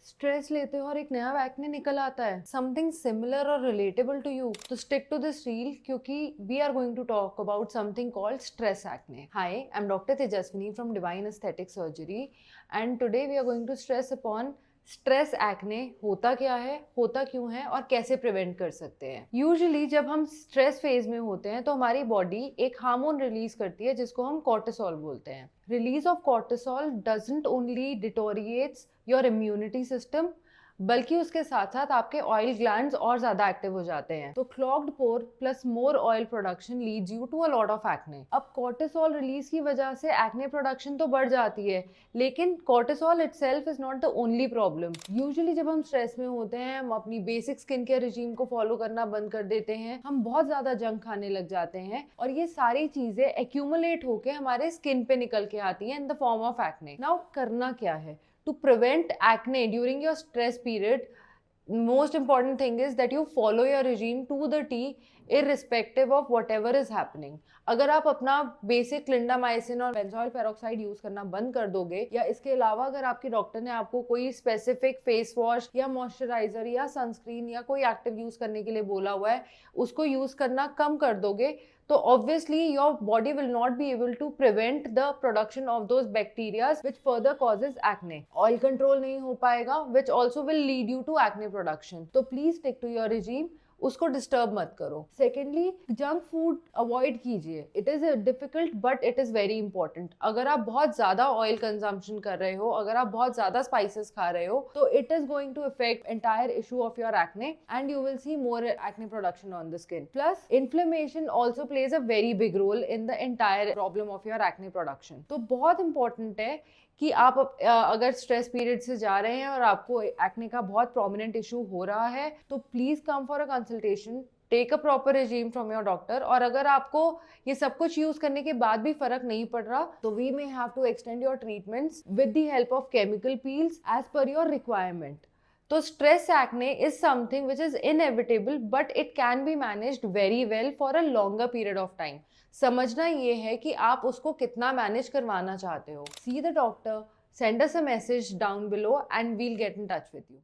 Stress लेते हो और एक नया एक्ने निकल आता है, समथिंग सिमिलर और रिलेटेबल टू यू, तो स्टिक टू दिस रील क्योंकि we are going to talk about something called stress acne. Hi, I am doctor Tejaswini from divine aesthetic surgery and today we are going to stress upon stress acne. होता क्या है, होता क्यों है और कैसे prevent कर सकते हैं. यूजुअली जब हम स्ट्रेस फेज में होते हैं तो हमारी बॉडी एक हार्मोन रिलीज करती है जिसको हम कॉर्टिसोल बोलते हैं. Release of cortisol doesn't only डिटोरिएट्स your immunity system, बल्कि उसके साथ साथ आपके ऑयल ग्लैंड्स और ज्यादा एक्टिव हो जाते हैं. तो clogged pore plus more oil production leads you to a lot of acne. अब कॉर्टिसोल रिलीज की वजह से एक्ने प्रोडक्शन तो बढ़ जाती है, लेकिन cortisol itself is not the only problem. Usually जब हम स्ट्रेस में होते हैं हम अपनी बेसिक स्किन केयर रिजीम को फॉलो करना बंद कर देते हैं, हम बहुत ज्यादा जंक खाने लग जाते हैं और ये सारी चीजें एक्यूमुलेट होके हमारे स्किन पे निकल के आती हैं in the form of acne. Now करना क्या है to prevent acne during your stress period? Most important thing is that you follow your regime to the T irrespective of whatever is happening. अगर आप अपना बेसिक क्लिंडामाइसिन और benzoyl peroxide use करना बंद कर दोगे, या इसके अलावा अगर आपके डॉक्टर ने आपको कोई स्पेसिफिक फेस वॉश या मॉइस्चराइजर या सनस्क्रीन या कोई एक्टिव यूज करने के लिए बोला हुआ है, उसको यूज करना कम कर दोगे, तो obviously your body will not be able to prevent the production of those bacteria which further causes acne. Oil control नहीं हो पाएगा, which also will lead you to acne production. तो please stick to your regime, उसको disturb मत करो. Secondly, junk food avoid कीजिए. It is difficult but it is very important. अगर आप बहुत ज्यादा ऑयल कंजम्पशन कर रहे हो, अगर आप बहुत ज्यादा स्पाइसेस खा रहे हो, तो it is going to affect entire issue of your acne and you will see more acne production on the skin. Plus inflammation also plays a very big role in the entire problem of your acne production. तो बहुत important है कि आप अगर stress period से जा रहे हैं और आपको एक्ने का बहुत प्रोमिनेंट इशू हो रहा है, तो please come for a consultation, take a proper regime from your doctor. और अगर आपको ये सब कुछ यूज करने के बाद भी फर्क नहीं पड़ रहा, तो we may have to extend your treatments with the help of chemical peels as per your requirement. तो stress acne is something which is inevitable but it can be managed very well for a longer period of time. समझना ये है कि आप उसको कितना manage करवाना चाहते हो. See the doctor, send us a message down below and we'll get in touch with you.